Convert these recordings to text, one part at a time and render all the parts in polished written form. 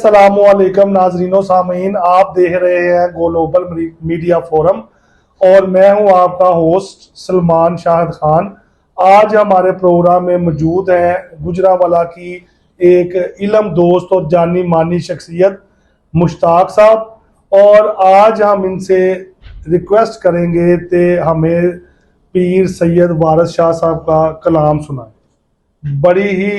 अस्सलामुअलैकुम नाजरीनो सामीन, आप देख रहे हैं ग्लोबल मीडिया फोरम और मैं हूं आपका होस्ट सलमान शाहिद खान। आज हमारे प्रोग्राम में मौजूद हैं गुजरांवाला की एक इल्म दोस्त और जानी मानी शख्सियत मुश्ताक साहब, और आज हम इनसे रिक्वेस्ट करेंगे कि हमें पीर सैयद वारिस शाह साहब का कलाम सुनाएं। बड़ी ही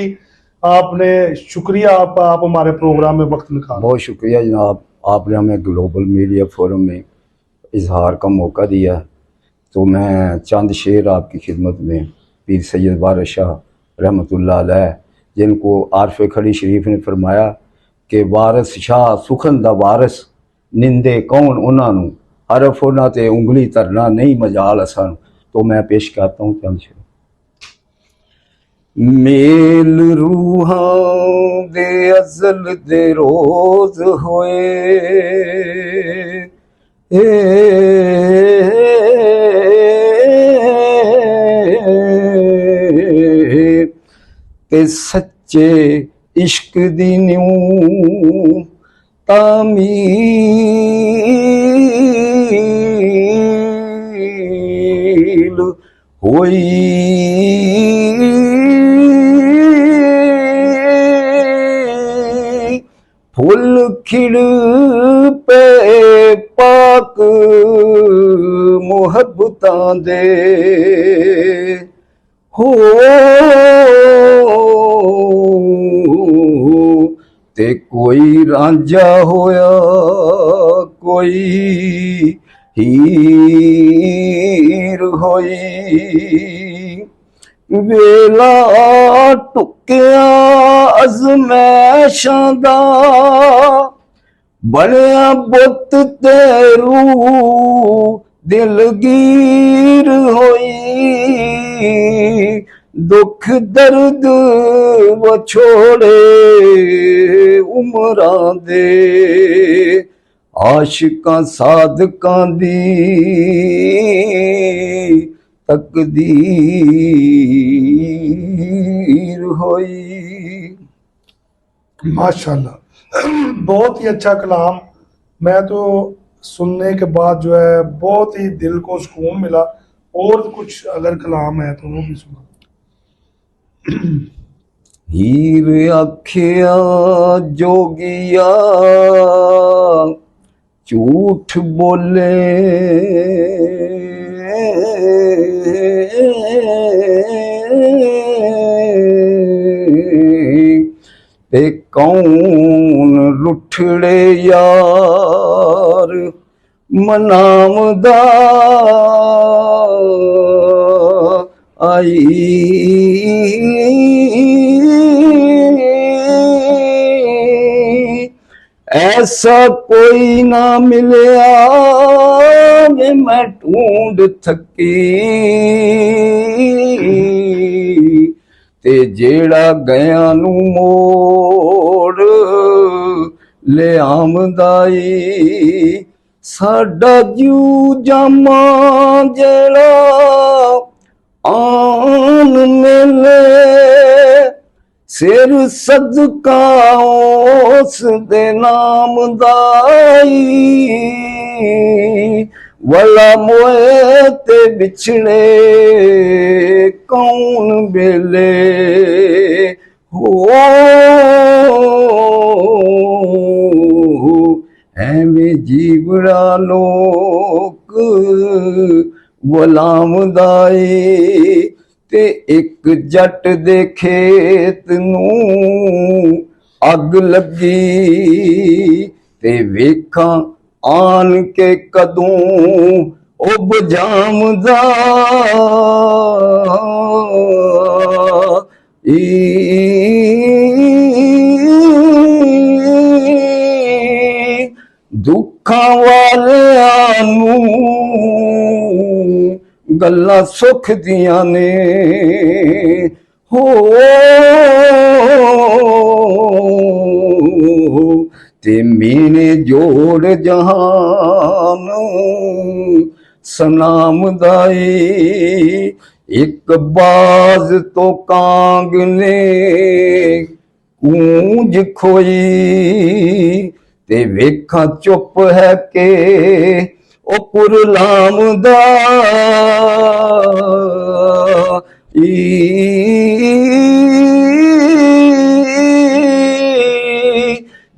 आपने शुक्रिया आपका, आप हमारे प्रोग्राम में वक्त निकाला। बहुत शुक्रिया जनाब, आपने हमें ग्लोबल मीडिया फोरम में इजहार का मौका दिया। तो मैं चंद शेर आपकी खिदमत में पीर सैयद वारिस शाह रहमतुल्लाह अलैह, जिनको आरफ खड़ी शरीफ ने फरमाया कि वारिस शाह सुखन दा वारिस निंदे कौन उन्होंने हरफ उन्होंने ते उंगली धरना नहीं मजाल असन। तो मैं पेश करता हूँ चंद शेर। मेल रूहां दे अज़ल दे रोज होए, ते सच्चे इश्क दी न्यू तामील होई। फुल खिड़ पे पाक मुहब्बतां दे हो, ते कोई रांझा होया कोई हीर होई। वेला टुकिया अज़मैशां दा बनया बुत ते रूह दिलगीर होई। दुख दर्द वछोड़े उमरां दे आशिकां सादकां दी तकदीर होई। माशाल्लाह, बहुत ही अच्छा कलाम। मैं तो सुनने के बाद जो है बहुत ही दिल को सुकून मिला। और कुछ अगर कलाम है तो वो भी सुना। हीर आखिया जोगिया झूठ बोले, ते कौन रुठड़े यार मनामदा आई। ऐसा कोई ना मिलया वे मैं ढूंढ थकी, ते जेड़ा गया नू मोड़ ले आमदाई। साडा जू जामा जेड़ा आन मिले, सिर सदका उस दे नाम दाई। वला मोए ते बिछड़े कौन बेले हो, एवें जीवड़ा लोक गुलाम दाई। ते एक जट दे खेत नू अग लगी, ते वेखां आन के कदों ओ बुझामदा। दुखां वालियां नू गल्लां सुख दियां ने हो, ते मीने जोड़ जहान सनाम दाई। एक बाज तो कांग ने कूंज खोई, ਤੇ ਵੇਖਾਂ ਚੁੱਪ ਹੈ ਕਿ ਉਹ ਕੁਰਲਾਮ ਦਾ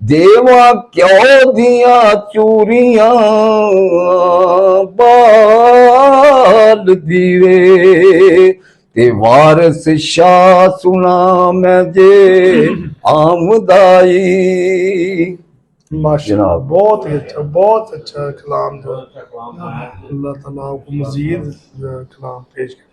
ਦੇਵਾ ਕਿਉਂ ਦੀਆਂ ਚੂਰੀਆਂ ਬਾਲ ਦੀਵੇ ਤੇ ਵਾਰਸ ਸ਼ਾਹ ਸੁਣਾ ਮੈਂ ਜੇ ਆਮਦਾਈ। माशाल्लाह, जनाब। बहुत अच्छा कलाम जो अल्लाह ताला आपको मजीद कलाम पेश करे।